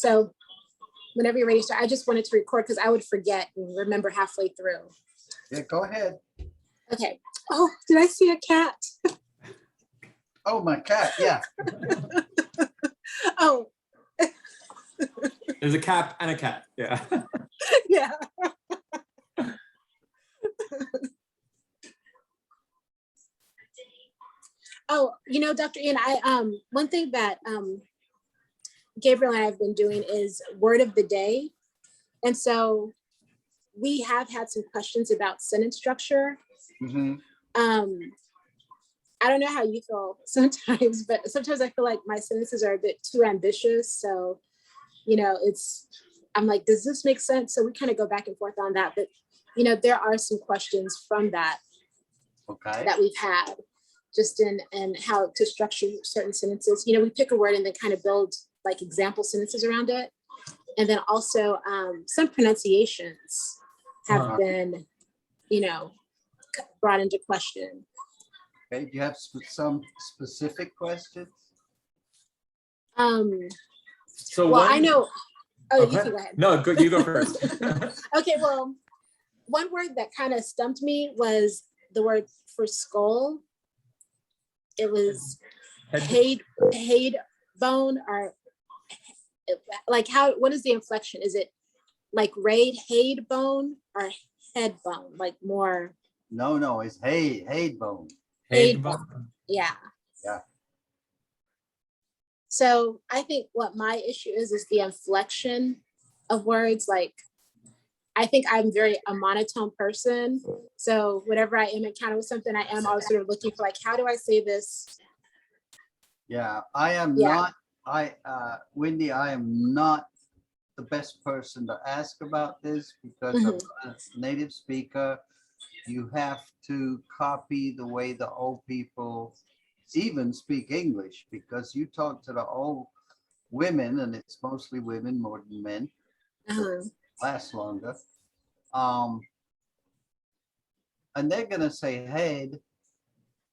So whenever you're ready to start, I just wanted to record because I would forget and remember halfway through. Yeah, go ahead. Okay. Oh, did I see a cat? Oh, my cat, yeah. Oh. There's a cat and a cat, yeah. Yeah. Oh, you know, Dr. Ian, one thing that Gabriel and I have been doing is word of the day. And so we have had some questions about sentence structure. Mm-hmm. I don't know how you feel sometimes, but sometimes I feel like my sentences are a bit too ambitious. So, you know, I'm like, does this make sense? So we kind of go back and forth on that. But, you know, there are some questions from that that we've had just in how to structure certain sentences. You know, we pick a word and then kind of build like example sentences around it. And then also some pronunciations have been, you know, brought into question. Okay, do you have some specific questions? So well, I know. Oh, okay. you can go ahead. No, good. You go first. Okay, well, one word that kind of stumped me was the word for skull. It was head bone, or like what is the inflection? Is it like head bone or head bone? Like more. No, it's head bone. Head bone. Yeah. Yeah. So I think what my issue is the inflection of words. Like, I think I'm a monotone person. So whenever I am encountered with something, I am always sort of looking for like, how do I say this? Yeah, I am not, Wendy, I am not the best person to ask about this because I'm a native speaker. You have to copy the way the old people even speak English, because you talk to the old women, and it's mostly women more than men, last longer. And they're gonna say head.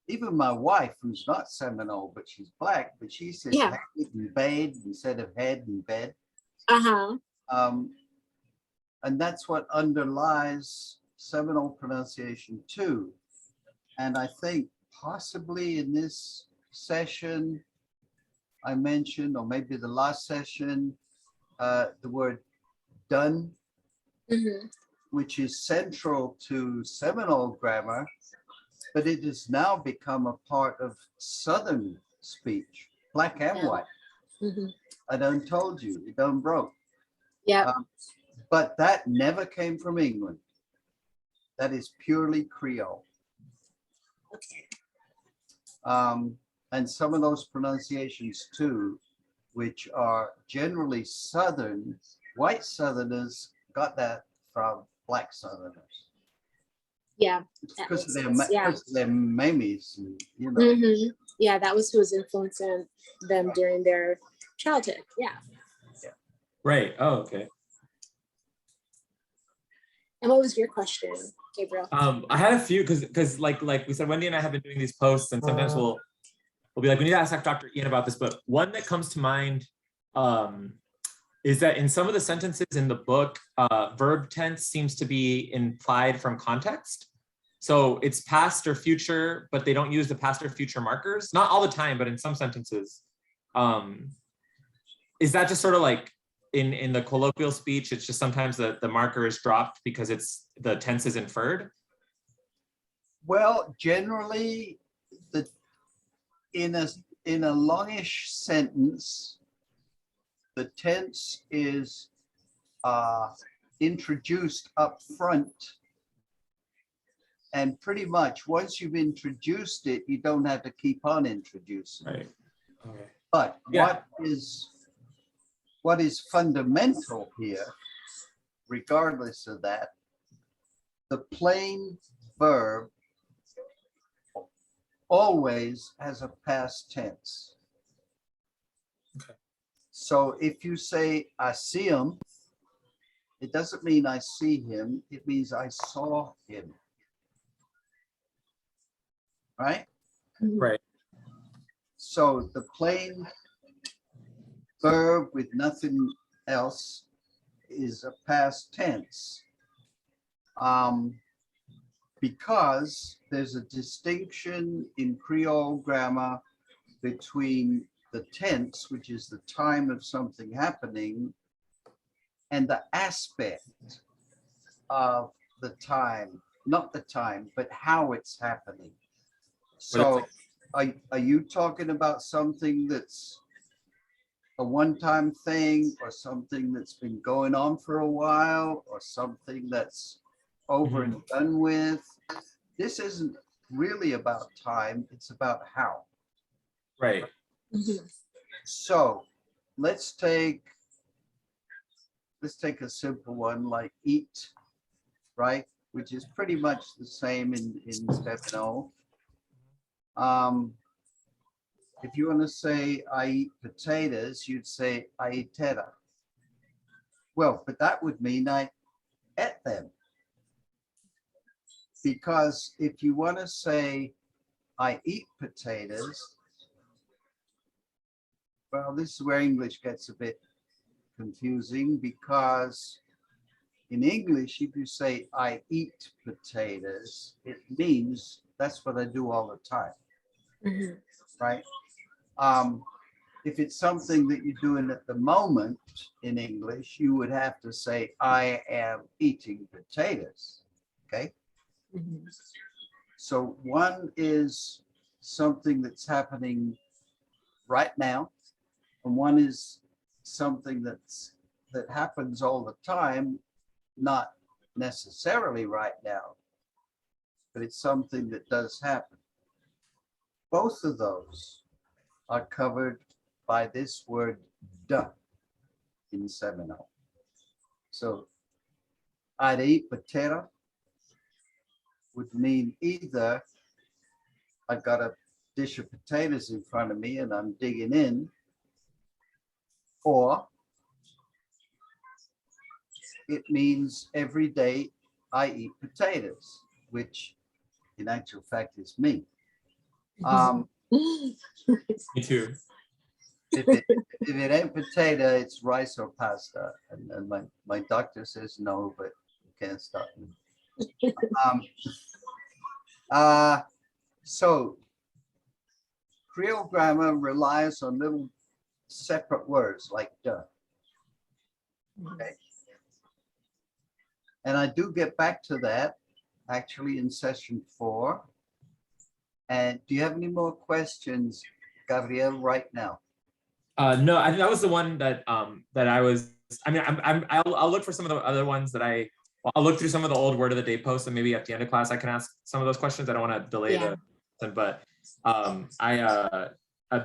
Even my wife, who's not Seminole, but she's Black, but she says head and bed instead of head and bed. And that's what underlies Seminole pronunciation too. And I think possibly in this session, I mentioned, or maybe the last session, the word done, which is central to Seminole grammar, but it has now become a part of Southern speech, Black and white. I done told you, it done broke. Yeah. But that never came from England. That is purely Creole. Okay. And some of those pronunciations too, which are generally Southern, white Southerners got that from Black Southerners. Yeah. Because of their mamies, you know. Yeah, that was who was influencing them during their childhood. Yeah. Right. Oh, okay. And what was your question, Gabriel? I had a few because like we said, Wendy and I have been doing these posts, and sometimes we'll be like, we need to ask Dr. Ian about this. But one that comes to mind is that in some of the sentences in the book, verb tense seems to be implied from context. So it's past or future, but they don't use the past or future markers. Not all the time, but in some sentences. Is that just sort of like in the colloquial speech, it's just sometimes the marker is dropped because the tense is inferred? Well, generally, in a longish sentence, the tense is introduced up front, and pretty much once you've introduced it, you don't have to keep on introducing. Right. Okay. But what is fundamental here, regardless of that, the plain verb always has a past tense. Okay. So if you say, I see him, it doesn't mean I see him, it means I saw him. Right? Right. So the plain verb with nothing else is a past tense. Because there's a distinction in Creole grammar between the tense, which is the time of something happening, and the aspect of the time, not the time, but how it's happening. So are you talking about something that's a one-time thing, or something that's been going on for a while, or something that's over and done with? This isn't really about time, it's about how. Right. Mhm. So let's take a simple one like eat, right? Which is pretty much the same in Seminole. If you want to say I eat potatoes, you'd say I eat teta. Well, but that would mean I ate them. Because if you want to say I eat potatoes, well, this is where English gets a bit confusing, because in English, if you say I eat potatoes, it means that's what I do all the time, Mhm. right? If it's something that you're doing at the moment in English, you would have to say I am eating potatoes, okay? Mhm. So one is something that's happening right now, and one is something that happens all the time, not necessarily right now, but it's something that does happen. Both of those are covered by this word "da" in Seminole. So I'd eat potato would mean either I've got a dish of potatoes in front of me and I'm digging in, or it means every day I eat potatoes, which in actual fact is me. Um, Me too. if it ain't potato, it's rice or pasta. And my doctor says no, but you can't stop me. Um, so Creole grammar relies on little separate words like "duh." Okay. And I do get back to that actually in session 4. And do you have any more questions, Gabriel, right now? No, I think that was the one that that I was. I mean, I'll look for some of the other ones that I'll look through some of the old word of the day posts, and maybe at the end of class I can ask some of those questions. I don't want to delay Yeah. but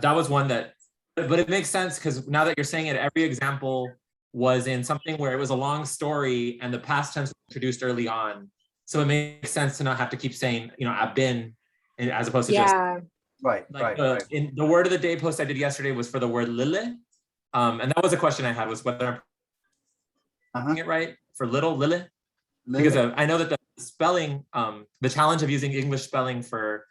that was one that, but it makes sense because now that you're saying it, every example was in something where it was a long story and the past tense was introduced early on, so it makes sense to not have to keep saying, you know, I've been, as opposed to just Yeah. Right, like right. in the word of the day post I did yesterday was for the word lile. And that was a question I had, was whether I'm saying it right for little lile, because I know that the spelling, the challenge of using English spelling for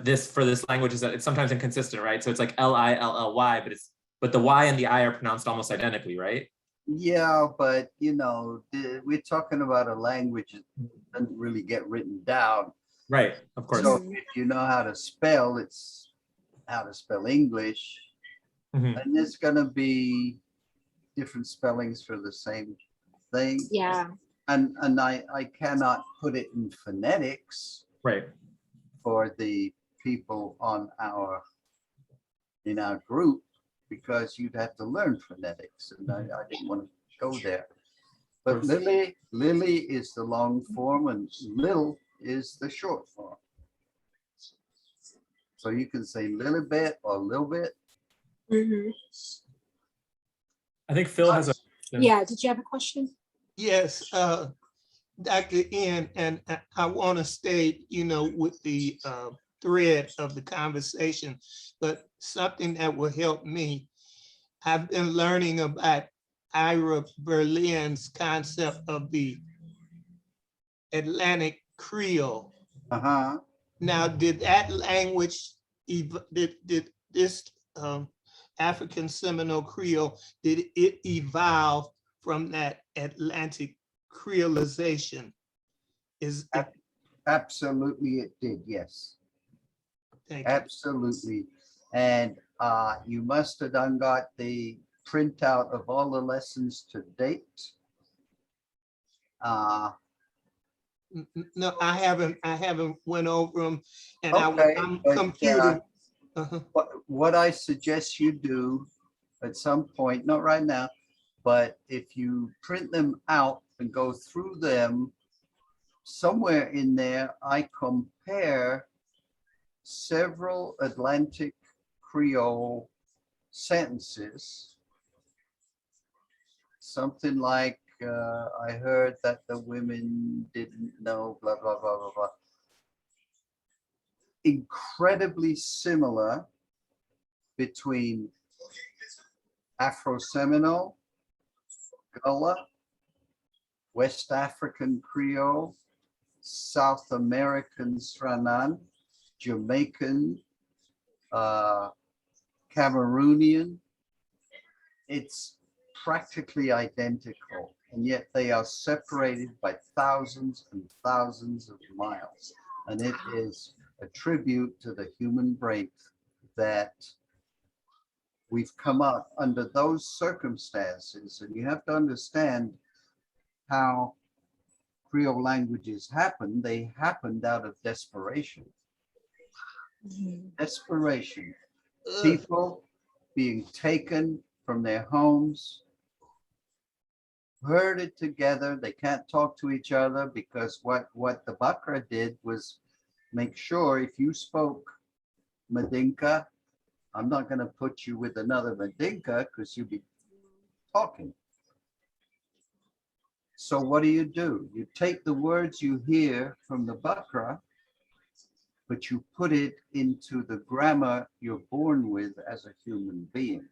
this language is that it's sometimes inconsistent, right? So it's like Lilly, but the Y and the I are pronounced almost identically, right? Yeah, but you know, we're talking about a language that doesn't really get written down. Right, of course. So if you know how to spell, it's how to spell English. Mhm. And there's going to be different spellings for the same thing. Yeah. And I cannot put it in phonetics Right. for the people in our group, because you'd have to learn phonetics, and I didn't want to go there. But Lily is the long form and Little is the short form. So you can say little bit or little bit. Mhm. I think Phil has a question. Yeah. Did you have a question? Yes, Dr. N, and I want to stay, you know, with the thread of the conversation, but something that will help me. I've been learning about Ira Berlin's concept of the Atlantic Creole. Now, did that language, did this African Seminole Creole, did it evolve from that Atlantic Creolization? Is it, Absolutely it did, yes. thank you. Absolutely. And you must have done got the printout of all the lessons to date. No, I haven't went over them, and Okay, I'm but, computer. Uh-huh. what I suggest you do at some point, not right now, but if you print them out and go through them, somewhere in there, I compare several Atlantic Creole sentences. Something like, I heard that the women didn't know, blah, blah, blah, blah, blah. Incredibly similar between Afro-Seminole, Gullah, West African Creole, South American Sranan, Jamaican, Cameroonian. It's practically identical, and yet they are separated by thousands and thousands of miles. And it is a tribute to the human brain that we've come up under those circumstances. And you have to understand how Creole languages happen. They happened out of desperation. Desperation. People being taken from their homes, herded together. They can't talk to each other because what the Bakra did was make sure if you spoke Madinka, I'm not going to put you with another Madinka because you'll be talking. So what do? You take the words you hear from the Bakra, but you put it into the grammar you're born with as a human being.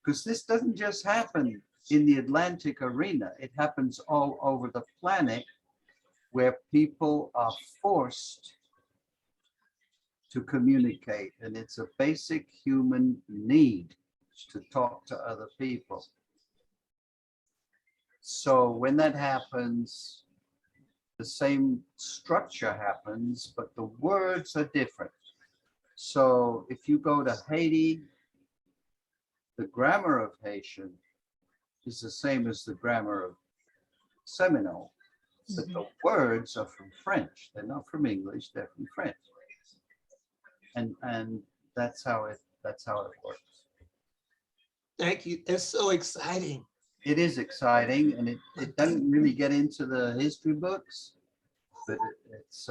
Because this doesn't just happen in the Atlantic arena, it happens all over the planet where people are forced to communicate, and it's a basic human need to talk to other people. So when that happens, the same structure happens, but the words are different. So if you go to Haiti, the grammar of Haitian is the same as the grammar of Seminole, but the words are from French. They're not from English, they're from French. And that's how it works. Thank you. That's so exciting. It is exciting, and it doesn't really get into the history books, but it's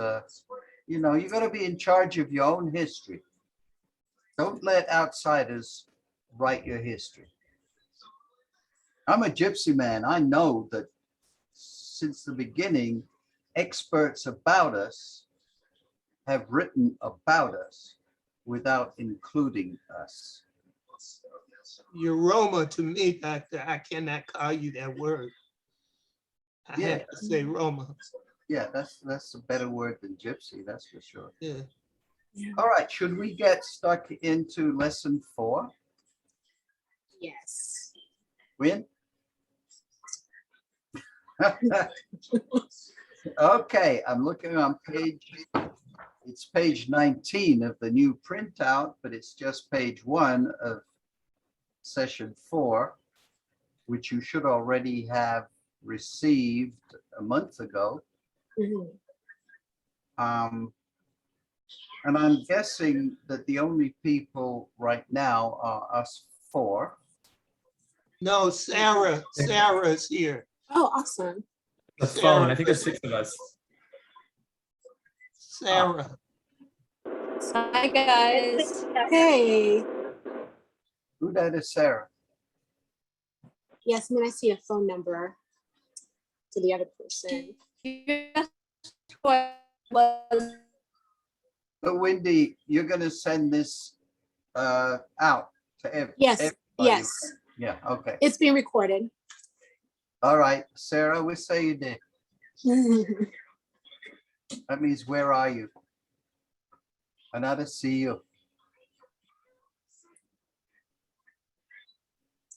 you know, you got to be in charge of your own history. Don't let outsiders write your history. I'm a gypsy man. I know that since the beginning, experts about us have written about us without including us. You're Roma to me, Doctor. I cannot call you that word. I Yeah. have to say Roma. Yeah, that's a better word than gypsy, that's for sure. Yeah. All right, should we get stuck into lesson 4? Yes. Win? Okay, I'm looking on it's page 19 of the new printout, but it's just page 1 of session 4, which you should already have received a month ago. And I'm guessing that the only people right now are us 4. No, Sarah's here. Oh, awesome. The phone. I think there's 6 of us. Sarah. Hi, guys. Hey. Who that is Sarah? Yes, and then I see a phone number to the other person. But Wendy, you're going to send this out to everybody. Yes, yes. Yeah, okay. It's being recorded. All right, Sarah, we say you did. That means where are you? Another see you.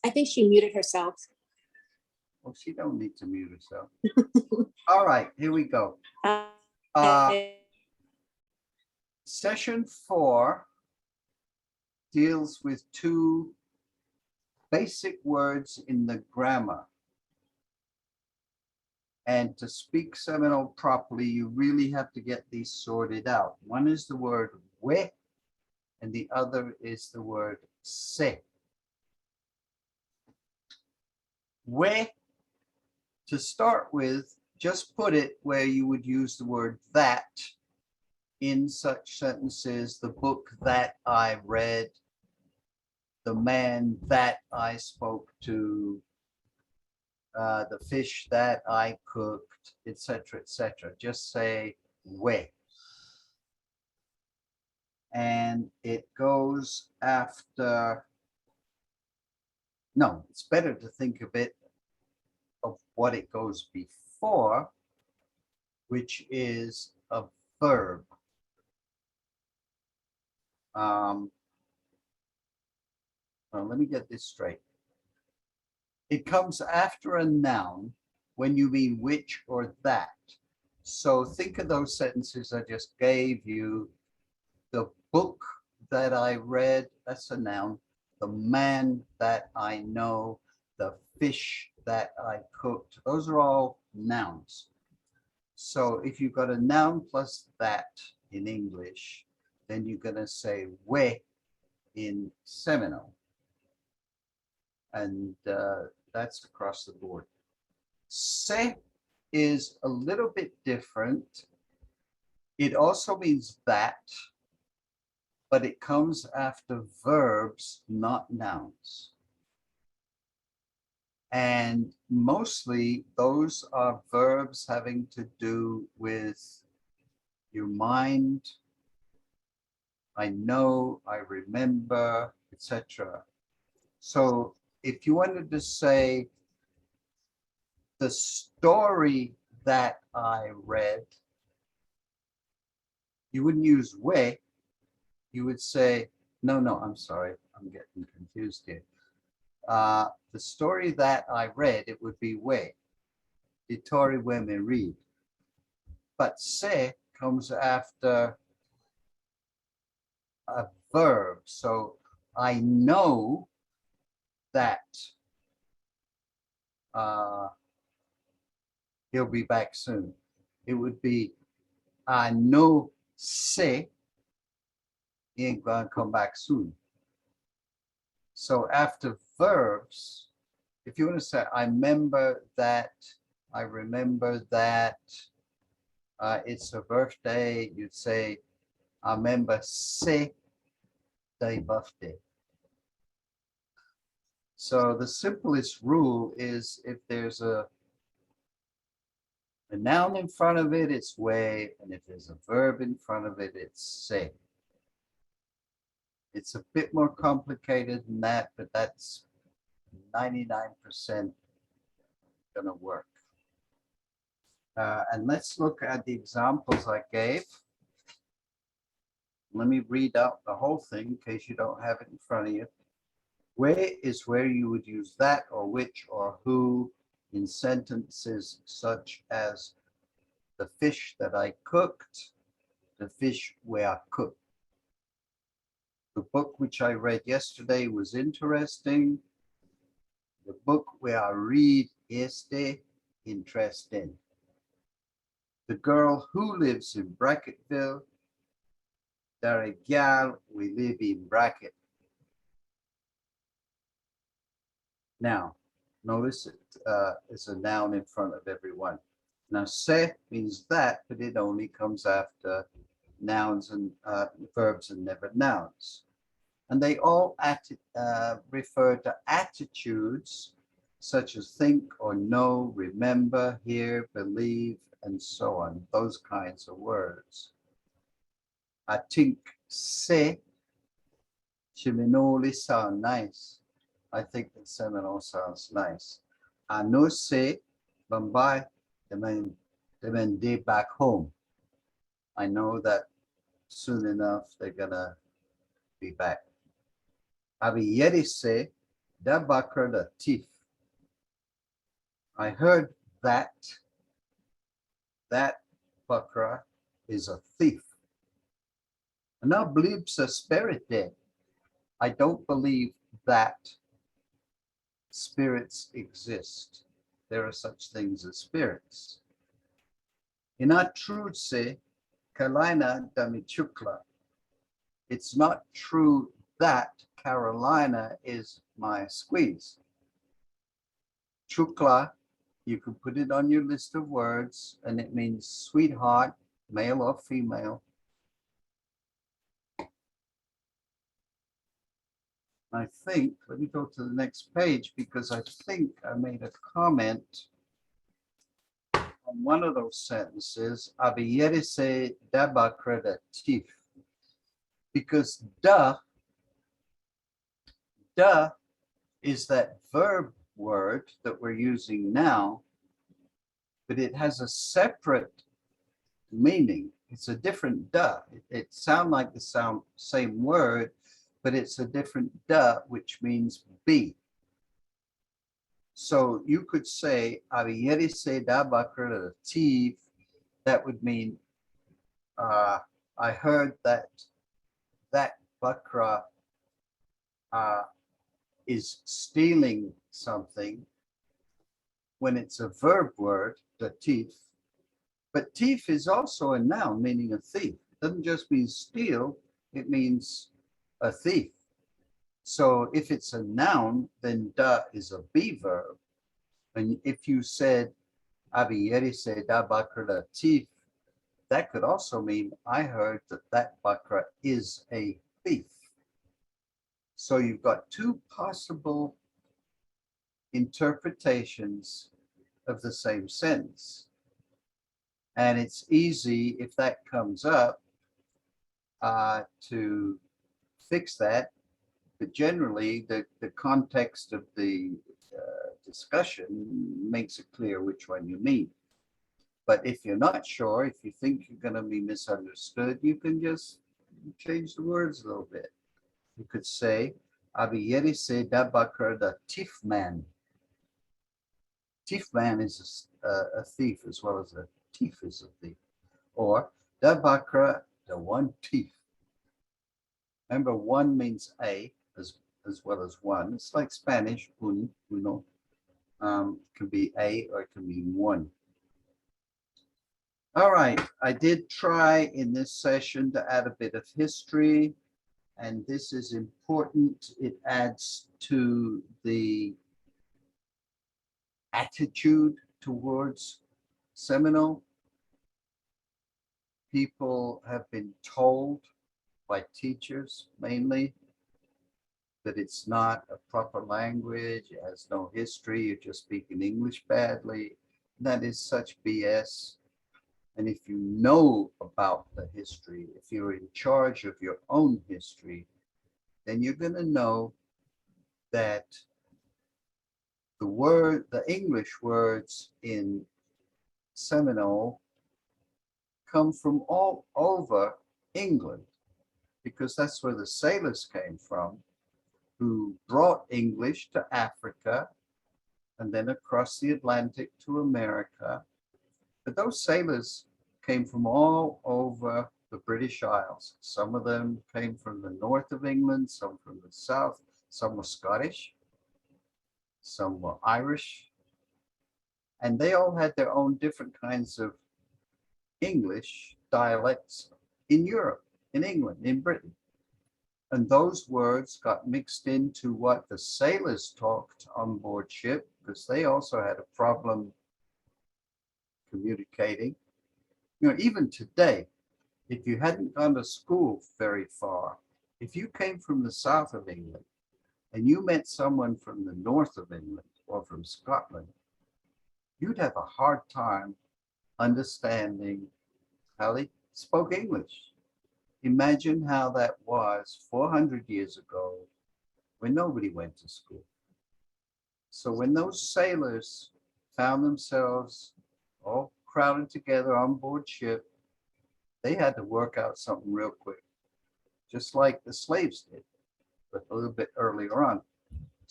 I think she muted herself. Well, she don't need to mute herself. All right, here we go. Session 4 deals with 2 basic words in the grammar. And to speak Seminole properly, you really have to get these sorted out. One is the word we, and the other is the word se. We, to start with, just put it where you would use the word that in such sentences: the book that I read, the man that I spoke to, the fish that I cooked, etc., etc. Just say we. And it goes after, no, it's better to think of it of what it goes before, which is a verb. Well, let me get this straight. It comes after a noun when you mean which or that. So think of those sentences I just gave you. The book that I read, that's a noun. The man that I know, the fish that I cooked, those are all nouns. So if you've got a noun plus that in English, then you're going to say we in Seminole. And that's across the board. Se is a little bit different. It also means that, but it comes after verbs, not nouns. And mostly those are verbs having to do with your mind, I know, I remember, etc. So if you wanted to say the story that I read, you wouldn't use we, you would say, no, I'm sorry, I'm getting confused here. The story that I read, it would be we. Itori we me read. But se comes after a verb. So I know that he'll be back soon. It would be, I know se he ain't gonna come back soon. So after verbs, if you want to say, I remember that, I remember that it's her birthday, you'd say, I remember se day birthday. So the simplest rule is if there's a noun in front of it, it's way, and if there's a verb in front of it, it's se. It's a bit more complicated than that, but that's 99% gonna work. And let's look at the examples I gave. Let me read out the whole thing in case you don't have it in front of you. Where is where you would use that or which or who in sentences such as the fish that I cooked, the fish where I cooked. The book which I read yesterday was interesting. The book where I read este interesting. The girl who lives in Bracketville, there gal we live in Brackett. Now, notice it is a noun in front of everyone. Now, se means that, but it only comes after nouns and verbs and never nouns. And they all refer to attitudes such as think or know, remember, hear, believe, and so on, those kinds of words. I think se Seminole sound nice. I think that Seminole sounds nice. I know se Bombay, they day back home. I know that soon enough they're gonna be back. Abiyeri se Dabakra the thief. I heard that Bakra is a thief. Now believes a spirit dead. I don't believe that spirits exist. There are such things as spirits. Inatrudse Kalina Damichukla. It's not true that Carolina is my squeeze. Chukla, you can put it on your list of words, and it means sweetheart, male or female. I think, let me go to the next page because I think I made a comment on one of those sentences, Abierise daba credatif. Because da is that verb word that we're using now, but it has a separate meaning. It's a different da. It sounds like the same word, but it's a different da, which means be. So you could say, Abierise daba credatif. That would mean, I heard that bakra is stealing something when it's a verb word, the thief. But thief is also a noun meaning a thief. It doesn't just mean steal, it means a thief. So if it's a noun, then da is a be verb. And if you said, Abierise da bakra thief, that could also mean I heard that bakra is a thief. So you've got two possible interpretations of the same sentence. And it's easy, if that comes up, to fix that. But generally, the context of the discussion makes it clear which one you mean. But if you're not sure, if you think you're going to be misunderstood, you can just change the words a little bit. You could say, Abierise dabakra the thief man. Thief man is a thief as well as a thief is a thief. Or dabakra, the one thief. Remember, one means a as well as one. It's like Spanish, uno. It can be a or it can be one. All right, I did try in this session to add a bit of history, and this is important. It adds to the attitude towards Seminole. People have been told by teachers mainly that it's not a proper language, it has no history, you're just speaking English badly. That is such BS. And if you know about the history, if you're in charge of your own history, then you're going to know that the English words in Seminole come from all over England, because that's where the sailors came from, who brought English to Africa and then across the Atlantic to America. But those sailors came from all over the British Isles. Some of them came from the north of England, some from the south, some were Scottish, some were Irish, and they all had their own different kinds of English dialects in Europe, in England, in Britain. And those words got mixed into what the sailors talked on board ship, because they also had a problem communicating. Even today, if you hadn't gone to school very far, if you came from the south of England and you met someone from the north of England or from Scotland, you'd have a hard time understanding how they spoke English. Imagine how that was 400 years ago when nobody went to school. So when those sailors found themselves all crowded together on board ship, they had to work out something real quick, just like the slaves did, but a little bit earlier on.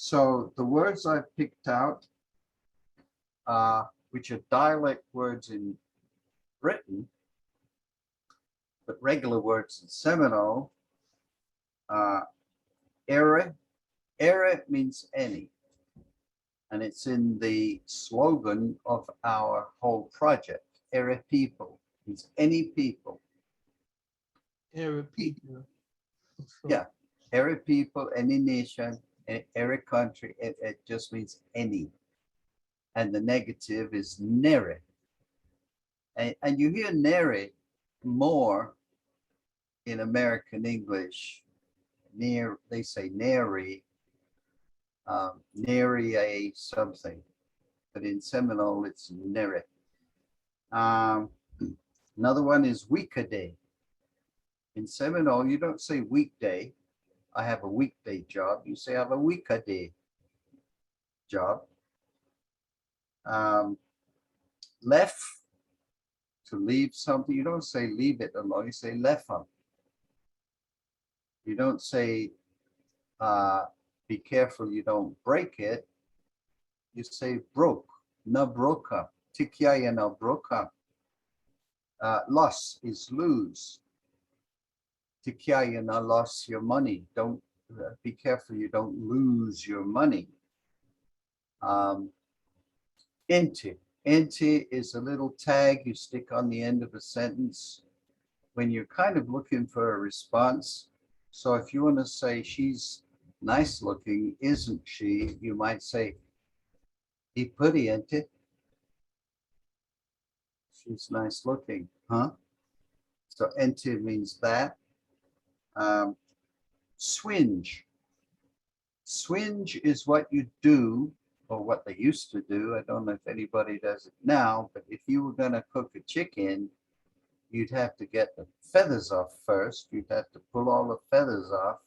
So the words I've picked out, which are dialect words in Britain, but regular words in Seminole, ere. Ere means any. And it's in the slogan of our whole project. Ere people means any people. Arab people. Yeah. Ere people, any nation, ere country, it just means any. And the negative is nere. And you hear nere more in American English. Near, they say nary, nary a something, but in Seminole it's nere. Another one is weekday. In Seminole, you don't say weekday. I have a weekday job. You say I have a weekday job. Left, to leave something. You don't say leave it alone. You say left on. You don't say be careful you don't break it. You say broke, na broke up. Tikiaya na broke up. Loss is lose. Tikiaya na loss your money. Don't be careful you don't lose your money. Inti. Inti is a little tag you stick on the end of a sentence when you're kind of looking for a response. So if you want to say she's nice looking, isn't she? You might say, "He pretty, ain't it? She's nice looking, huh?" So ente means that. Swinge. Swinge is what you do, or what they used to do. I don't know if anybody does it now, but if you were going to cook a chicken, you'd have to get the feathers off first. You'd have to pull all the feathers off.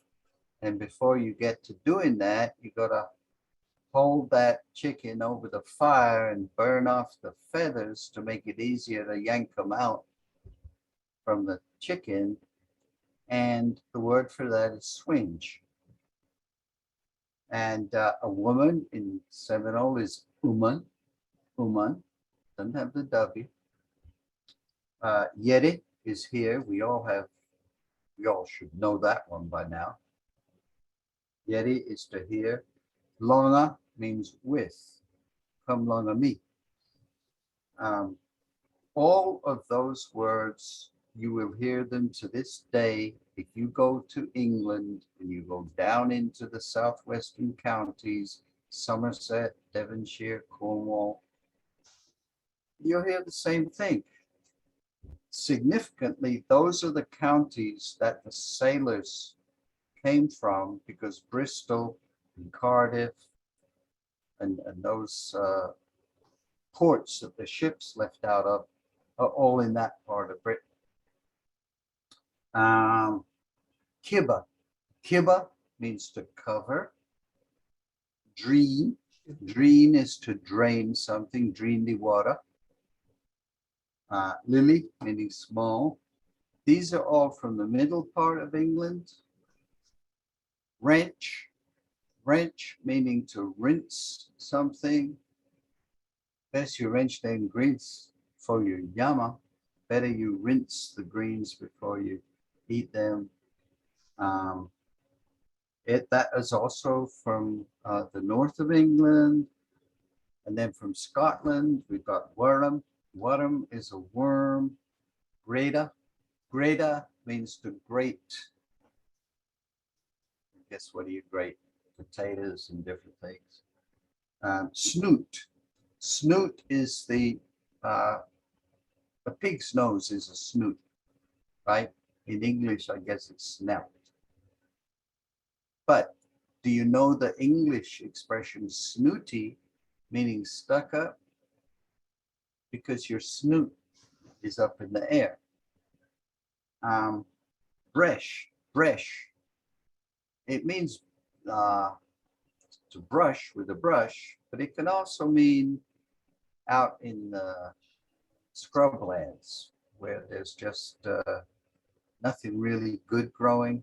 And before you get to doing that, you got to hold that chicken over the fire and burn off the feathers to make it easier to yank them out from the chicken. And the word for that is swinge. And a woman in Seminole is uman. Uman doesn't have the W. Yeti is here. We all should know that one by now. Yeti is to hear. Longa means with. Come longa me. All of those words, you will hear them to this day. If you go to England and you go down into the southwestern counties, Somerset, Devonshire, Cornwall, you'll hear the same thing. Significantly, those are the counties that the sailors came from, because Bristol and Cardiff and those ports that the ships left out of are all in that part of Britain. Kibba. Kibba means to cover. Dreen. Dreen is to drain something, drain the water. Lily, meaning small. These are all from the middle part of England. Wrench. Wrench, meaning to rinse something. Best you wrench them greens for your yama. Better you rinse the greens before you eat them. That is also from the north of England. And then from Scotland, we've got worm. Worm is a worm. Greta. Greta means to grate. I guess what do you grate? Potatoes and different things. Snoot. Snoot is a pig's nose is a snoot, right? In English, I guess it's snout. But do you know the English expression snooty, meaning stuck up? Because your snoot is up in the air. Bresh, bresh. It means to brush with a brush, but it can also mean out in the scrublands where there's just nothing really good growing,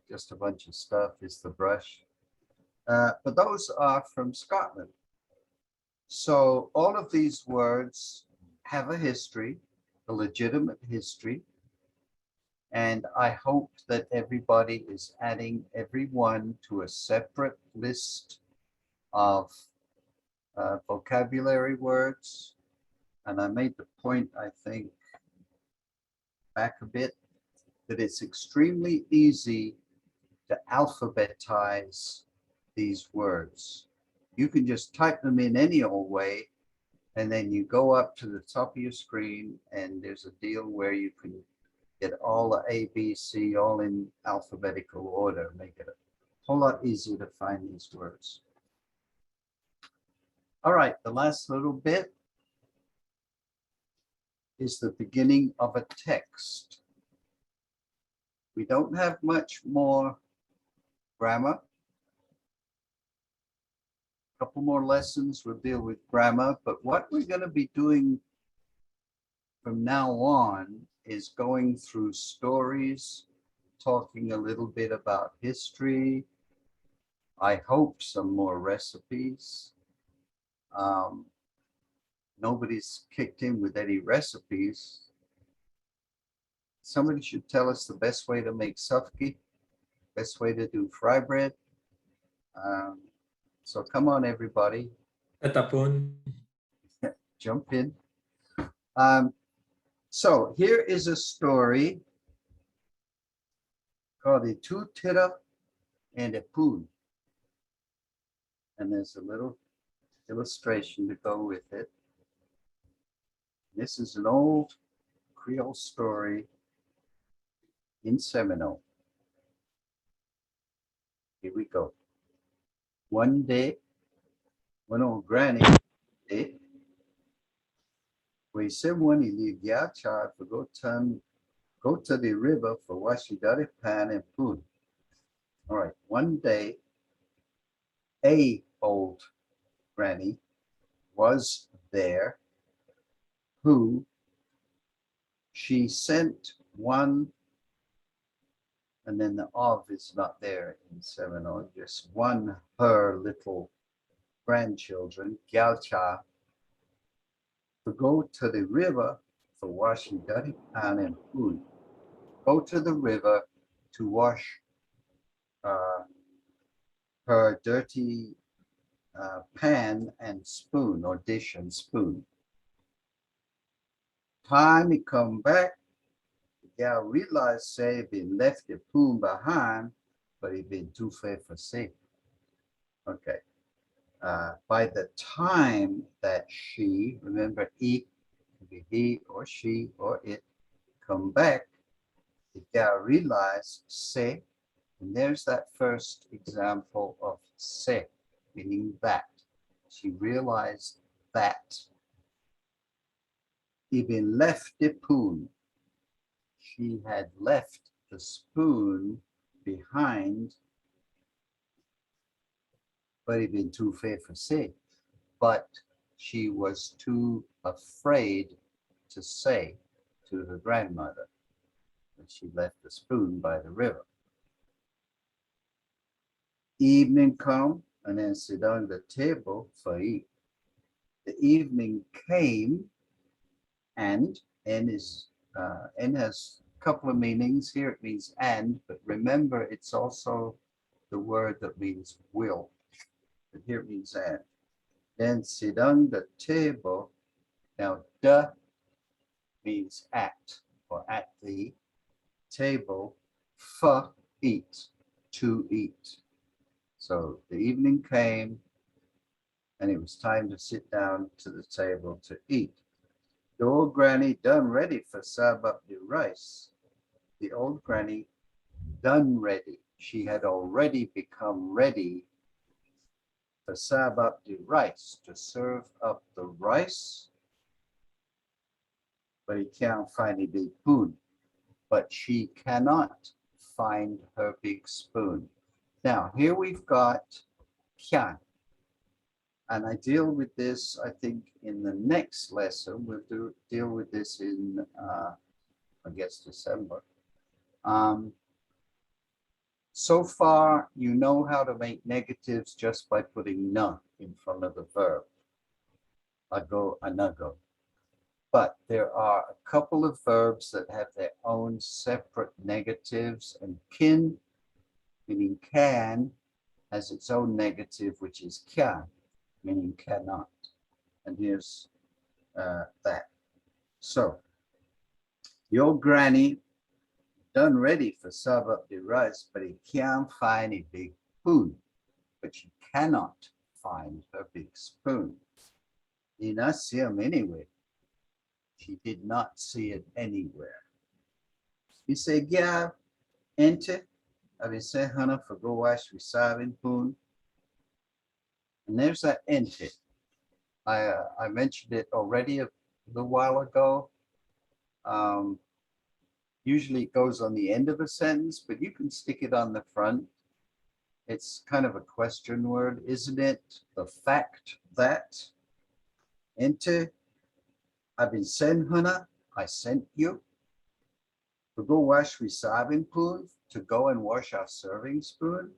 just a bunch of stuff is the brush. but those are from Scotland. So all of these words have a history, a legitimate history. And I hope that everybody is adding every one to a separate list of vocabulary words. And I made the point, I think, back a bit, that it's extremely easy to alphabetize these words. You can just type them in any old way, and then you go up to the top of your screen, and there's a deal where you can get all the A, B, C, all in alphabetical order, make it a whole lot easier to find these words. All right, the last little bit is the beginning of a text. We don't have much more grammar. A couple more lessons will deal with grammar, but what we're going to be doing from now on is going through stories, talking a little bit about history. I hope some more recipes. Nobody's kicked in with any recipes. Somebody should tell us the best way to make sufki, best way to do fry bread. So come on, everybody, Tatapon. jump in. So here is a story called the Two Tira and a Poon. And there's a little illustration to go with it. This is an old Creole story in Seminole. Here we go. One day, one old granny day, we said one in the child for go to the river for washi dari pan and food. All right, one day, a old granny was there who she sent one, and then the of is not there in Seminole, just one her little grandchildren, Gyalcha, to go to the river for washing dirty pan and food. Go to the river to wash her dirty pan and spoon, or dish and spoon. Time he come back, the gal realized say he been left the spoon behind, but he been too fair for safe. Okay. By the time that she, remember he, could be he or she or it, come back, the gal realized say, and there's that first example of say, meaning that. She realized that. He been left the spoon. She had left the spoon behind, but he been too fair for say. But she was too afraid to say to her grandmother that she left the spoon by the river. Evening come, and then sit down at the table for eat. The evening came, and is and has a couple of meanings. Here it means and, but remember it's also the word that means will. But here it means and. Then sit down the table. Now the means at, or at the table, for eat, to eat. So the evening came, and it was time to sit down to the table to eat. The old granny done ready for serve up the rice. The old granny done ready. She had already become ready to serve up the rice, to serve up the rice, but he can't find a big spoon. But she cannot find her big spoon. Now, here we've got can. And I deal with this, I think, in the next lesson. We'll deal with this in, I guess, December. So far, you know how to make negatives just by putting na in front of the verb. Ago, anago. But there are a couple of verbs that have their own separate negatives, and kin, meaning can, has its own negative, which is kya, meaning cannot. And here's that. So, your granny done ready for serve up the rice, but he can't find a big spoon. But she cannot find her big spoon. He not see him anyway. She did not see it anywhere. He said, yeah, enter. I been saying, Hannah, for go wash receiving spoon. And there's that enter. I mentioned it already a little while ago. Usually it goes on the end of a sentence, but you can stick it on the front. It's kind of a question word, isn't it? The fact that enter, I've been sent, Hannah, I sent you to go wash receiving spoon, to go and wash our serving spoon.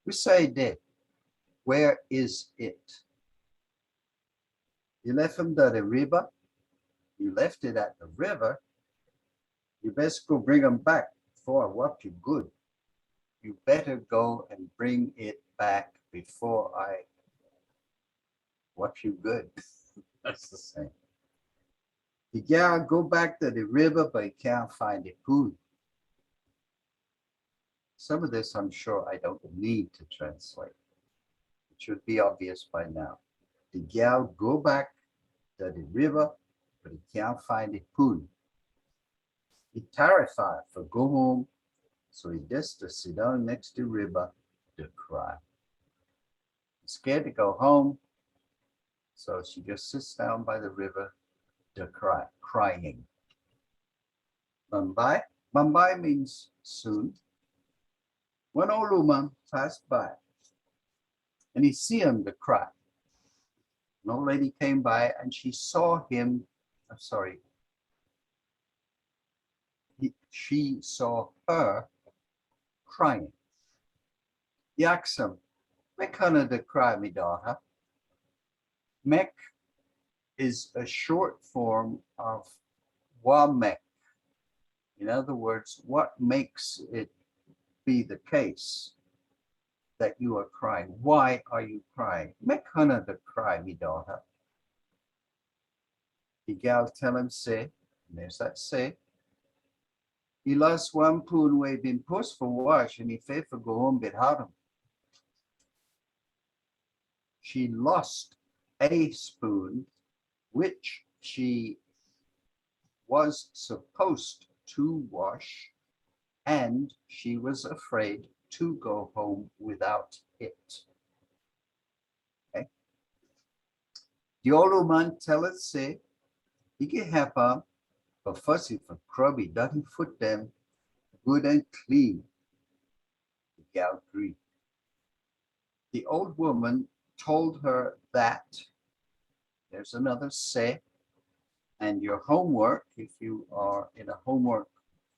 We say did. Where is it? You left him at the river. You left it at the river. You best go bring him back before I whop you good. You better go and bring it back before I whop you good. That's the same. You gotta go back to the river, but you can't find the food. Some of this, I'm sure I don't need to translate. It should be obvious by now. The gal go back to the river, but he can't find the food. He terrified for go home, so he just to sit down next to the river to cry. He's scared to go home, so she just sits down by the river to cry, crying. Mumbai. Mumbai means soon. One old woman passed by, and he see him to cry. An old lady came by, and she saw him. I'm sorry. She saw her crying. He asked him, "Make Hannah to cry, me daughter." Mek is a short form of wamek. In other words, what makes it be the case that you are crying? Why are you crying? Make Hannah to cry, me daughter. The gal tell him, say, and there's that say. He lost one poon where he been pushed for wash, and he failed to go home without him. She lost a spoon which she was supposed to wash, and she was afraid to go home without it. Okay. The old woman tell us, say, he can help her, but first if a crummy doesn't foot them good and clean. The gal agreed. The old woman told her that, there's another say, and your homework, if you are in a homework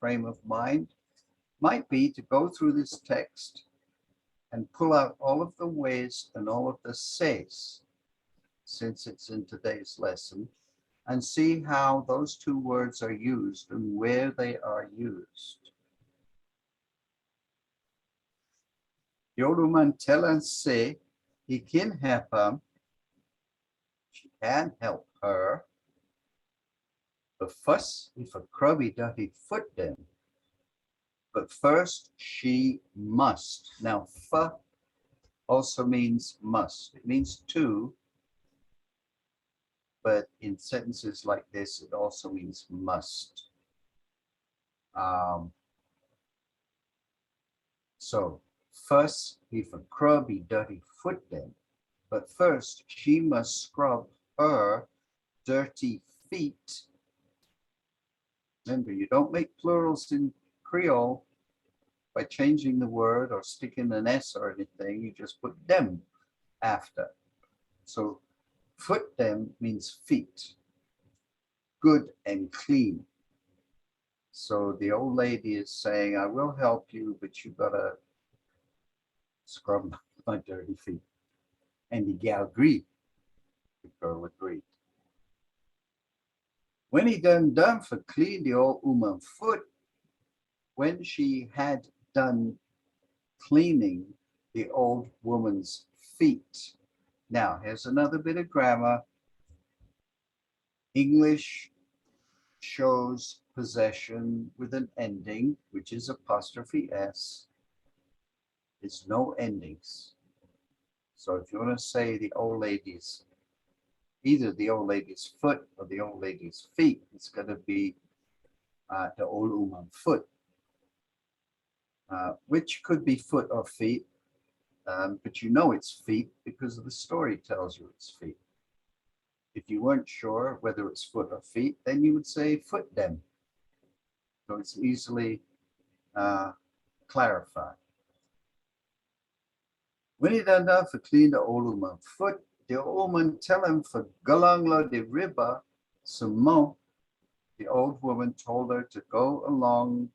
frame of mind, might be to go through this text and pull out all of the ways and all of the says, since it's in today's lesson, and see how those two words are used and where they are used. The old woman tell and say, he can help him, she can help her, but first, if a crummy dirty foot them, but first she must. Now, fa also means must. It means to, but in sentences like this, it also means must. So first, if a crummy dirty foot them, but first she must scrub her dirty feet. Remember, you don't make plurals in Creole by changing the word or sticking an S or anything. You just put them after. So foot them means feet, good and clean. So the old lady is saying, I will help you, but you gotta scrub my dirty feet. And the gal agreed. The girl agreed. When he done for clean the old woman foot, when she had done cleaning the old woman's feet. Now, here's another bit of grammar. English shows possession with an ending, which is apostrophe S. It's no endings. So if you want to say the old lady's, either the old lady's foot or the old lady's feet, it's going to be the old woman foot, which could be foot or feet, but you know it's feet because the story tells you it's feet. If you weren't sure whether it's foot or feet, then you would say foot them. So it's easily clarified. When he done that for clean the old woman foot, the old woman tell him for go along the river some more. The old woman told her to go along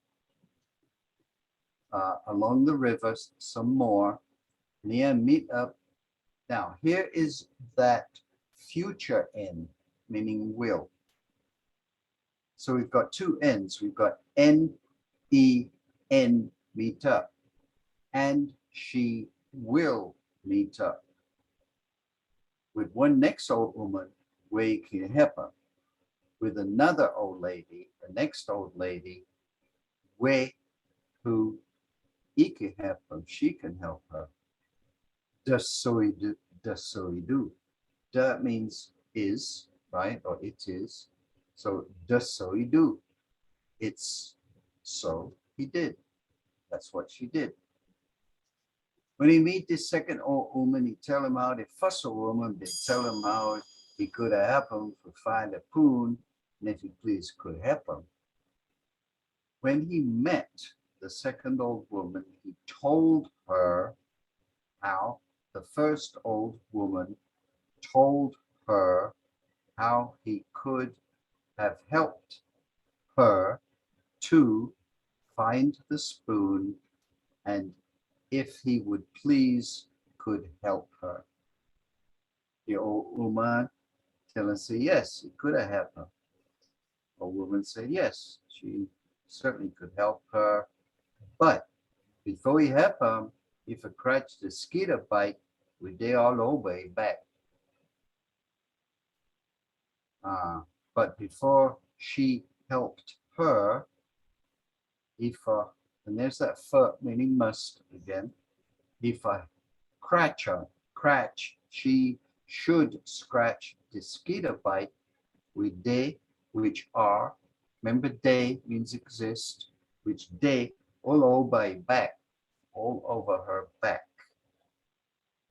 the river some more, near meet up. Now here is that future end, meaning will. So we've got two ends. We've got N, E, N, meet up. And she will meet up with one next old woman where you can help her, with another old lady, the next old lady, where who he can help her, she can help her. Just so he do, just so he do. That means is, right? Or it is. So just so he do. It's so he did. That's what she did. When he meet this second old woman, he tell him how the first old woman, they tell him how he could have helped him to find a poon, and if he please could help him. When he met the second old woman, he told her how the first old woman told her how he could have helped her to find the spoon, and if he would please could help her. The old woman tell us say yes, he could have helped her. Old woman said yes, she certainly could help her, but before he help him, if a catch the mosquito bite, we they all over back. But before she helped her, if and there's that for meaning must again. If I scratch, she should scratch the mosquito bite with they, which are, remember they means exist, which they all over back, all over her back.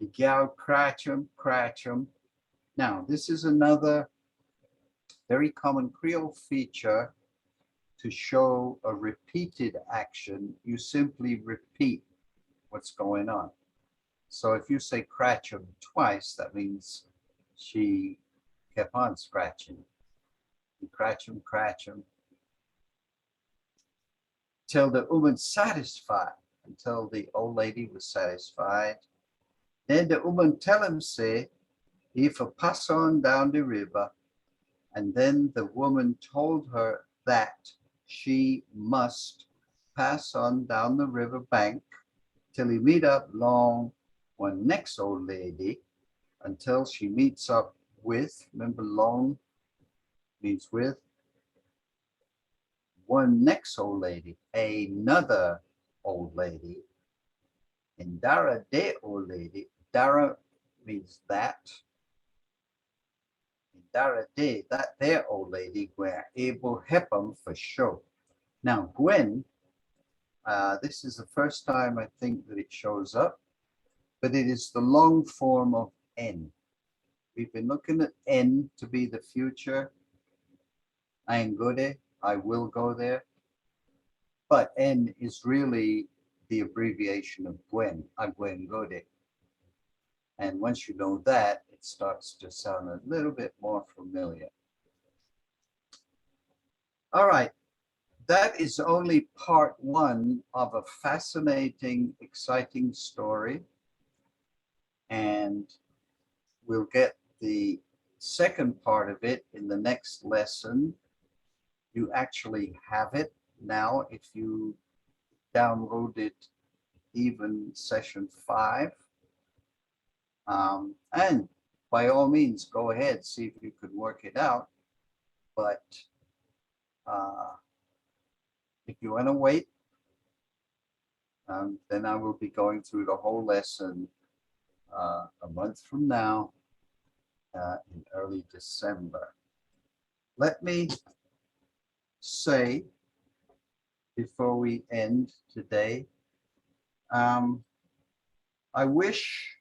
The gal scratch 'em. Now, this is another very common Creole feature to show a repeated action. You simply repeat what's going on. So if you say scratch 'em twice, that means she kept on scratching. You scratch 'em, till the woman satisfied, until the old lady was satisfied. Then the woman tell him, say, if a pass on down the river, and then the woman told her that she must pass on down the river bank till he meet up long one next old lady, until she meets up with, remember long means with, one next old lady, another old lady, and Dara de old lady. Dara means that. And Dara de, that their old lady, were able help them for sure. Now, Gwen, this is the first time I think that it shows up, but it is the long form of N. We've been looking at N to be the future. I am go there, I will go there. But N is really the abbreviation of Gwen, Gwen Gode. And once you know that, it starts to sound a little bit more familiar. All right, that is only part one of a fascinating, exciting story. And we'll get the second part of it in the next lesson. You actually have it now if you downloaded even session 5. And by all means, go ahead, see if you could work it out. But if you want to wait, then I will be going through the whole lesson a month from now in early December. Let me say before we end today, I wish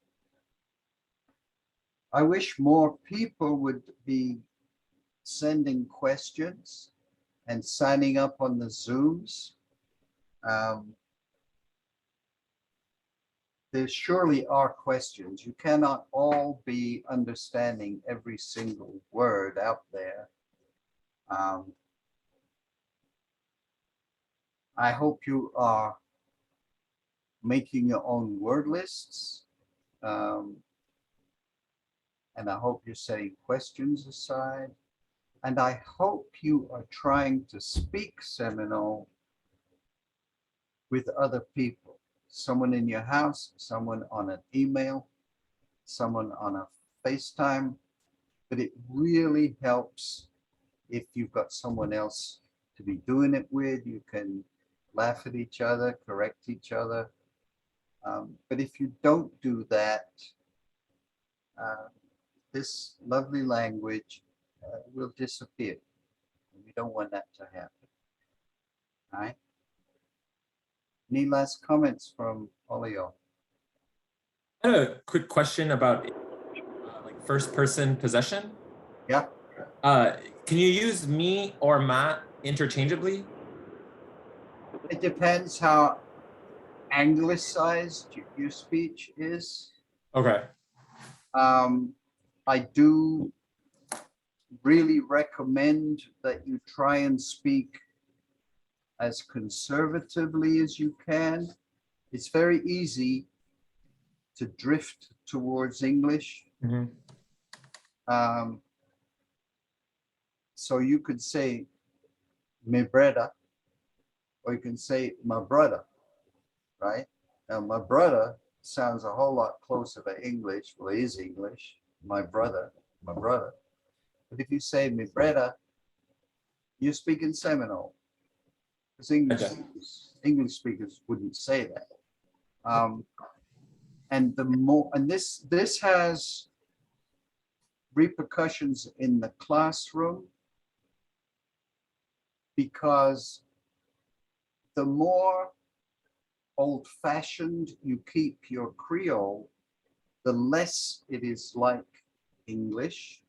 more people would be sending questions and signing up on the Zooms. There surely are questions. You cannot all be understanding every single word out there. I hope you are making your own word lists. And I hope you're setting questions aside. And I hope you are trying to speak Seminole with other people. Someone in your house, someone on an email, someone on a FaceTime. But it really helps if you've got someone else to be doing it with. You can laugh at each other, correct each other. But if you don't do that, this lovely language will disappear. We don't want that to happen. All right. Any last comments from all of y'all? I had a quick question about like first person possession. Yeah. Can you use me or ma interchangeably? It depends how anglicized your speech is. Okay. I do really recommend that you try and speak as conservatively as you can. It's very easy to drift towards English. Mhm. So you could say mi brother, or you can say my brother, right? Now my brother sounds a whole lot closer to English. Well, it is English, my brother. But if you say mi brother, you're speaking Seminole. Because English speakers wouldn't say that. And this has repercussions in the classroom, because the more old-fashioned you keep your Creole, the less it is like English,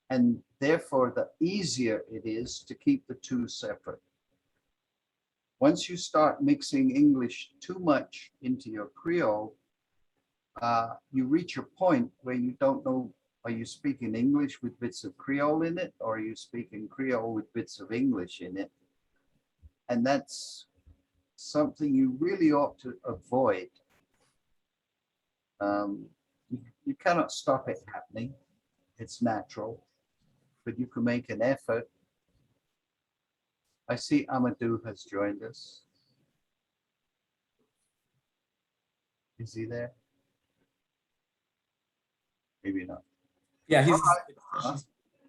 and therefore the easier it is to keep the two separate. Once you start mixing English too much into your Creole, you reach a point where you don't know, are you speaking English with bits of Creole in it, or are you speaking Creole with bits of English in it? And that's something you really ought to avoid. You cannot stop it happening. It's natural, but you can make an effort. I see Amadou has joined us. Is he there? Maybe not. Yeah, he's.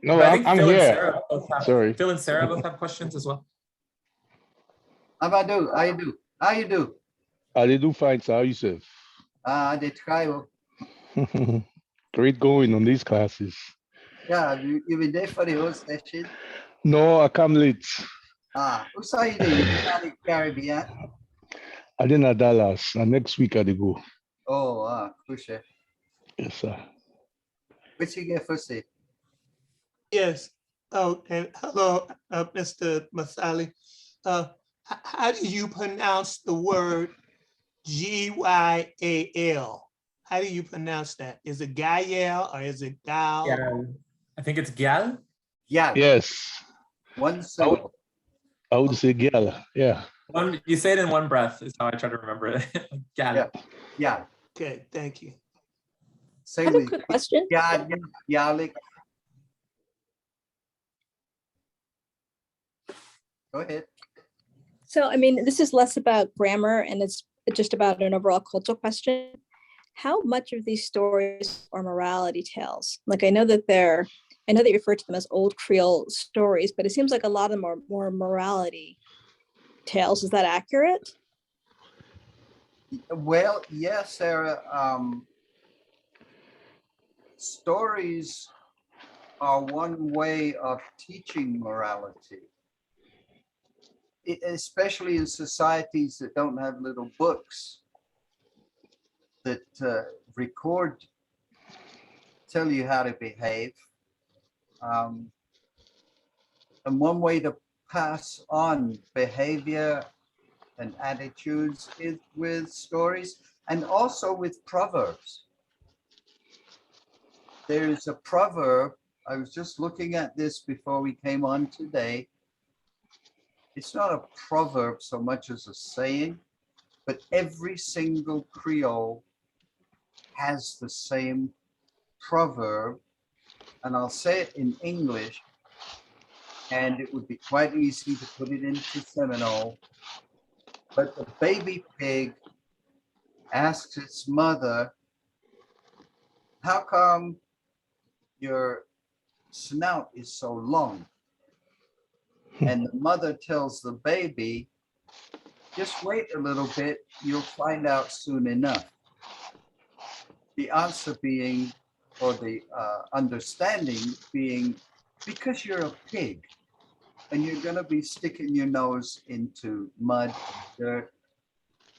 No, But I think I'm Phil and here. Sarah both have, Sorry. Phil and Sarah both have questions as well. Amadou, how you do? How you do? They do fine, sir. Yusuf. They try. Great going on these classes. Yeah, you been there for the whole session? No, I come late. Who saw you there? You down in the Caribbean? I did not Dallas. And next week I dey go. Oh, Kusha. Yes, sir. What you get for say? Yes. Oh, and hello, Mr. Masali. How do you pronounce the word G-Y-A-L? How do you pronounce that? Is it Gael or is it Gal? Yeah, I think it's Gal. Yeah. Yes. One syllable. I would say Gala. Yeah. You say it in one breath is how I try to remember it. Got it. Yeah. Okay, thank you. I Say have a with quick question. yeah, Yalik. Go ahead. So, I mean, this is less about grammar and it's just about an overall cultural question. How much of these stories are morality tales? Like, I know that you refer to them as old Creole stories, but it seems like a lot of them are more morality tales. Is that accurate? Well, yes, Sarah. Stories are one way of teaching morality, especially in societies that don't have little books that record, tell you how to behave. Um, and one way to pass on behavior and attitudes is with stories and also with proverbs. There's a proverb, I was just looking at this before we came on today. It's not a proverb so much as a saying, but every single Creole has the same proverb. And I'll say it in English, and it would be quite easy to put it into Seminole. But the baby pig asks its mother, how come your snout is so long? And the mother tells the baby, just wait a little bit, you'll find out soon enough. The answer being, or the understanding being, because you're a pig and you're going to be sticking your nose into mud and dirt,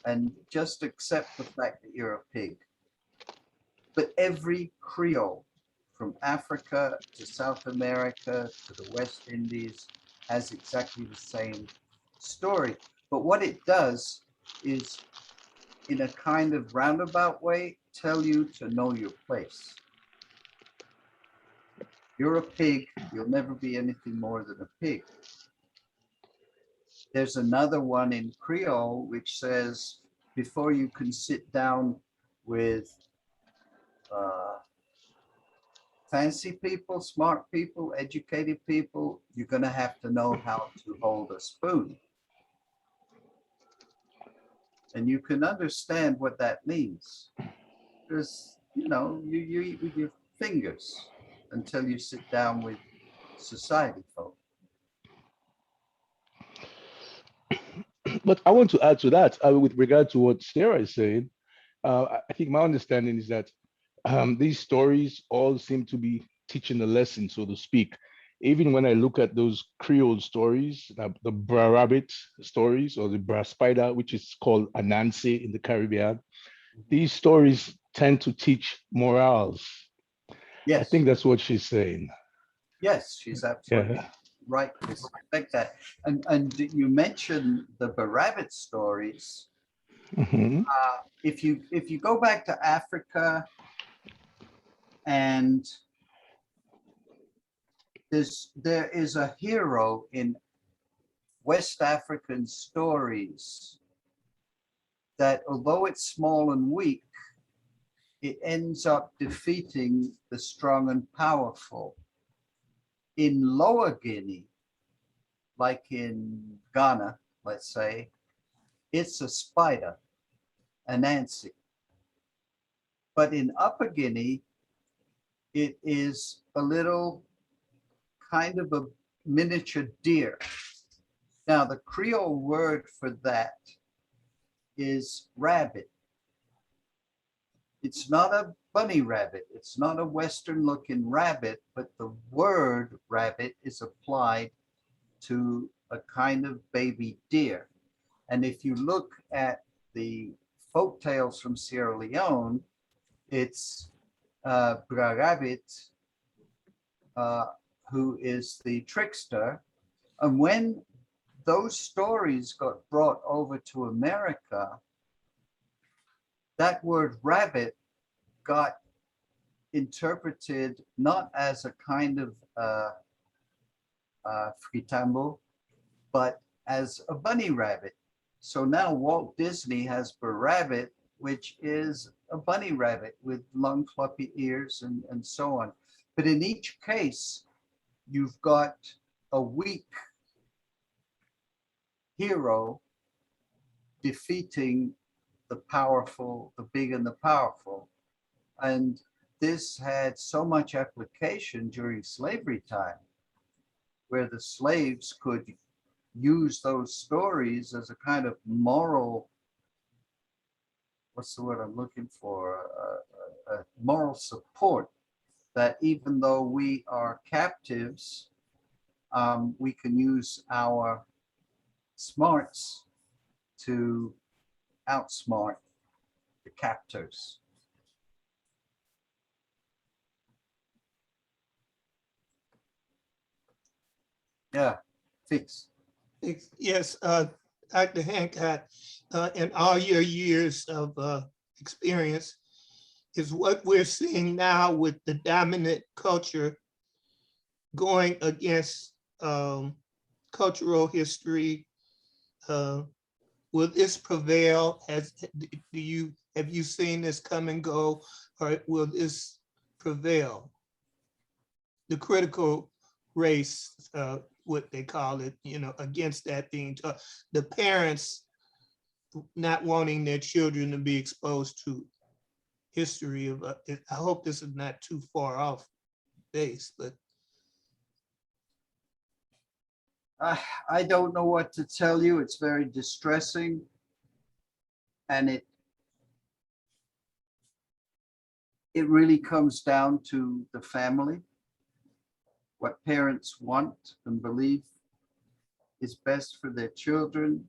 and just accept the fact that you're a pig. But every Creole, from Africa to South America to the West Indies, has exactly the same story. But what it does is, in a kind of roundabout way, tell you to know your place. You're a pig, you'll never be anything more than a pig. There's another one in Creole which says, before you can sit down with fancy people, smart people, educated people, you're going to have to know how to hold a spoon. And you can understand what that means. Because, you know, you eat with your fingers until you sit down with society folk. But I want to add to that with regard to what Sarah is saying. I think my understanding is that these stories all seem to be teaching a lesson, so to speak. Even when I look at those Creole stories, the Bra Rabbit stories or the Bra Spider, which is called Anansi in the Caribbean, these stories tend to teach morals. Yes. I think that's what she's saying. Yes, she's absolutely right. Respect that. And you mentioned the Rabbit stories. Mhm. If you go back to Africa, and there is a hero in West African stories that, although it's small and weak, it ends up defeating the strong and powerful. In Lower Guinea, like in Ghana, let's say, it's a spider, a Nancy. But in Upper Guinea, it is a little kind of a miniature deer. Now, the Creole word for that is rabbit. It's not a bunny rabbit. It's not a Western looking rabbit, but the word rabbit is applied to a kind of baby deer. And if you look at the folk tales from Sierra Leone, it's Bra Rabbit, who is the trickster. And when those stories got brought over to America, that word rabbit got interpreted not as a kind of fritambo, but as a bunny rabbit. So now Walt Disney has Brer Rabbit, which is a bunny rabbit with long floppy ears and so on. But in each case, you've got a weak hero defeating the powerful, the big and the powerful. And this had so much application during slavery time, where the slaves could use those stories as a kind of moral, what's the word I'm looking for, moral support, that even though we are captives, we can use our smarts to outsmart the captors. Yeah, fix. Yes, Dr. Hancock, in all your years of experience, is what we're seeing now with the dominant culture going against cultural history. Will this prevail? Have you seen this come and go, or will this prevail? The critical race, what they call it, against that being taught. The parents not wanting their children to be exposed to history of, I hope this is not too far off base, but. I don't know what to tell you. It's very distressing. And it really comes down to the family, what parents want and believe is best for their children.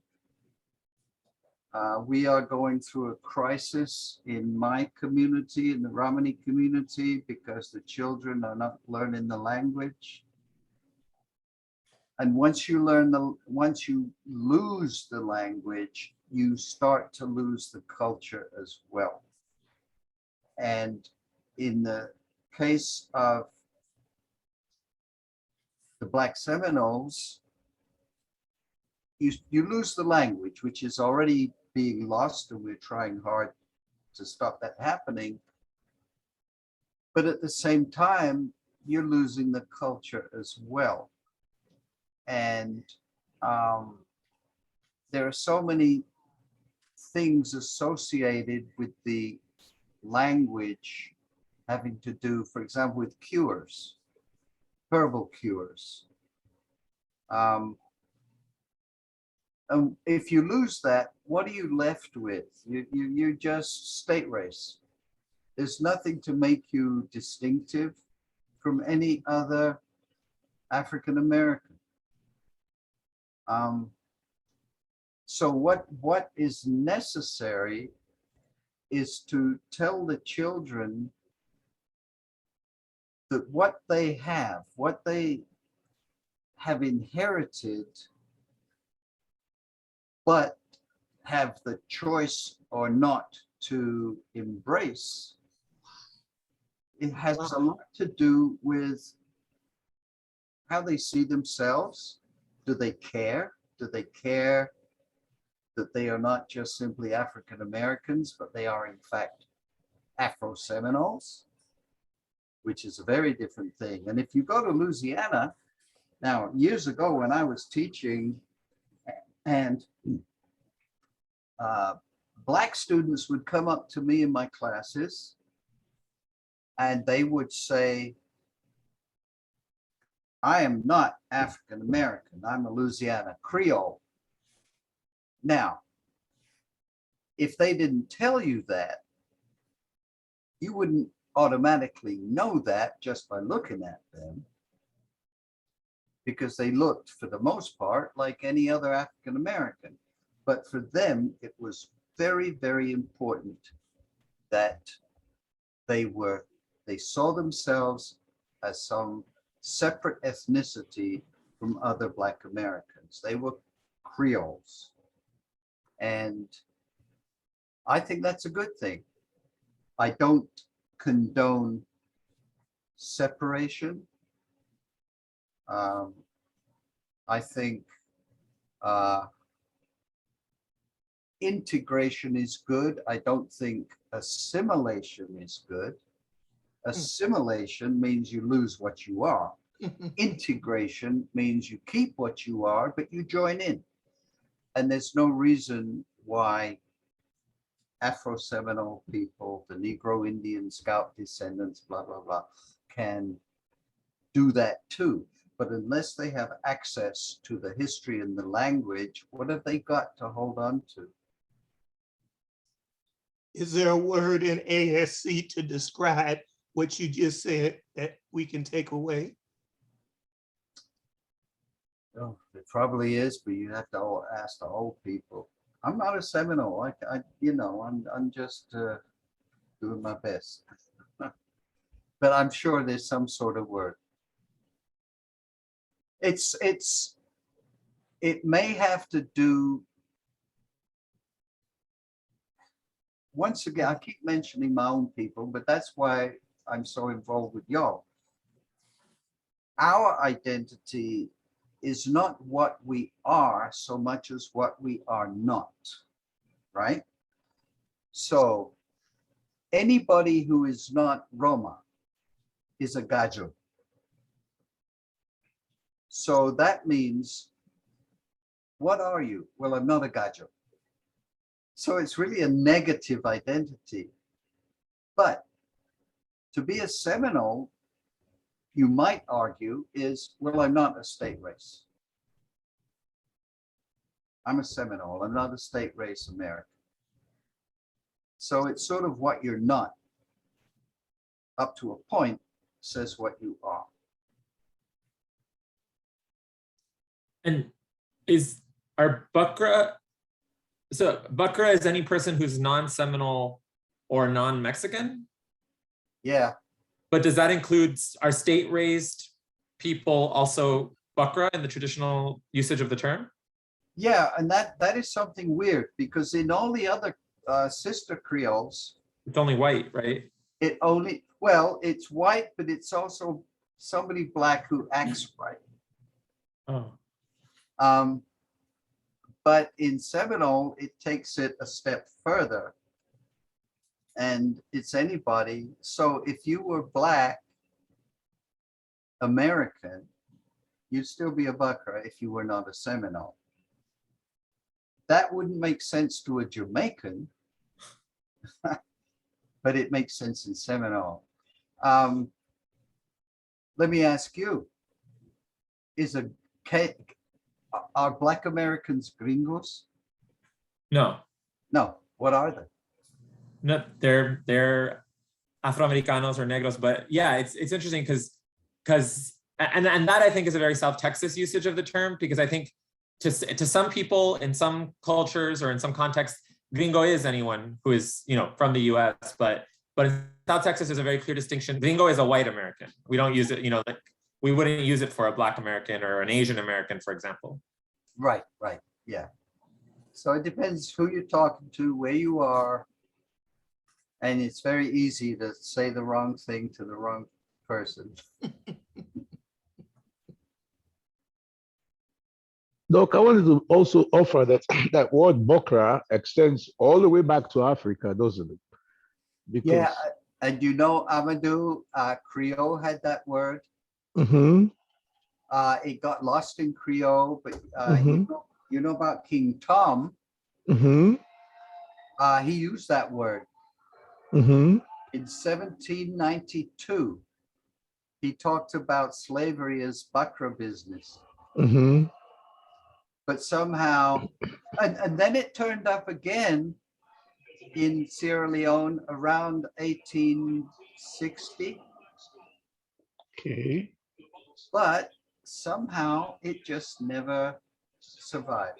We are going through a crisis in my community, in the Romani community, because the children are not learning the language. And once you lose the language, you start to lose the culture as well. And in the case of the Black Seminoles, you lose the language, which is already being lost, and we're trying hard to stop that happening. But at the same time, you're losing the culture as well. And there are so many things associated with the language having to do, for example, with cures, herbal cures. And if you lose that, what are you left with? You're just state race. There's nothing to make you distinctive from any other African American. So what is necessary is to tell the children that what they have inherited, but have the choice or not to embrace, it has a lot to do with how they see themselves. Do they care? Do they care that they are not just simply African Americans, but they are in fact Afro-Seminoles, which is a very different thing. And if you go to Louisiana, now years ago when I was teaching, and Black students would come up to me in my classes and they would say, I am not African American, I'm a Louisiana Creole. Now, if they didn't tell you that, you wouldn't automatically know that just by looking at them, because they looked, for the most part, like any other African American. But for them, it was very, very important that they saw themselves as some separate ethnicity from other Black Americans. They were Creoles. And I think that's a good thing. I don't condone separation. I think Uh, Integration is good. I don't think assimilation is good. Assimilation means you lose what you are. Integration means you keep what you are, but you join in. And there's no reason why Afro-Seminole people, the Negro Indian Scout descendants, blah, blah, blah, can do that too. But unless they have access to the history and the language, what have they got to hold on to? Is there a word in ASC to describe what you just said that we can take away? Oh, it probably is, but you have to ask the old people. I'm not a Seminole. I'm just doing my best. But I'm sure there's some sort of word. It may have to do. Once again, I keep mentioning my own people, but that's why I'm so involved with y'all. Our identity is not what we are so much as what we are not, right? So anybody who is not Roma is a Gajo. So that means, what are you? Well, I'm not a Gajo. So it's really a negative identity. But to be a Seminole, you might argue, is, well, I'm not a state race. I'm a Seminole. I'm not a state race American. So it's sort of what you're not, up to a point, says what you are. And are Bukra, so Bukra is any person who's non-Seminole or non-Mexican? Yeah. But does that include, are state-raised people also Bukra in the traditional usage of the term? Yeah, and that is something weird, because in all the other sister Creoles, It's only white, right? it only, well, it's white, but it's also somebody black who acts white. Oh, But in Seminole, it takes it a step further. And it's anybody. So if you were Black American, you'd still be a Bukra if you were not a Seminole. That wouldn't make sense to a Jamaican, but it makes sense in Seminole. Let me ask you, are Black Americans gringos? no, No, what are they? no, they're Afro-Americanos or negros, but yeah, it's interesting because and that I think is a very South Texas usage of the term, because I think to some people in some cultures or in some contexts, gringo is anyone who is, from the US, but in South Texas, there's a very clear distinction. Gringo is a white American. We don't use it, like we wouldn't use it for a Black American or an Asian American, for example. Right, yeah. So it depends who you're talking to, where you are. And it's very easy to say the wrong thing to the wrong person. Doc, I wanted to also offer that that word Bokra extends all the way back to Africa, doesn't it? Because, Yeah, and Amadou, Creole had that word. Mhm. It got lost in Creole, but Mhm. you know about King Tom. Mhm. He used that word. Mhm. In 1792, he talked about slavery as Bukra business. Mhm. But somehow, and then it turned up again in Sierra Leone around 1860. Okay. But somehow it just never survived.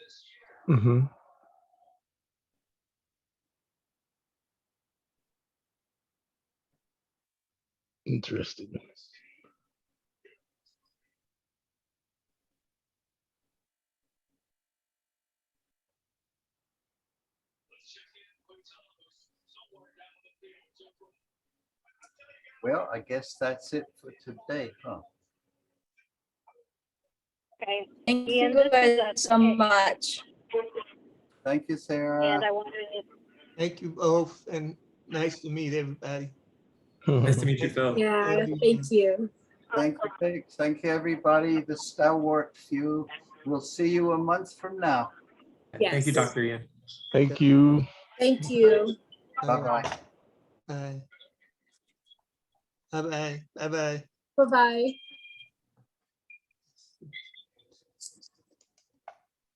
Mhm. Interesting. Well, I guess that's it for today, huh? Okay. Thank Ian, you this is guys so much. Thank you, Sarah. And I wanted to, Thank you both, and nice to meet everybody. Nice to meet you, Phil. Yeah, thank you. Thank you, Pix. Thank you, everybody. The stalwart few. We'll see you a month from now. Thank you, Yes. Dr. Ian. Thank you. Thank you. Bye-bye. Bye. Bye-bye. Bye-bye. Bye-bye.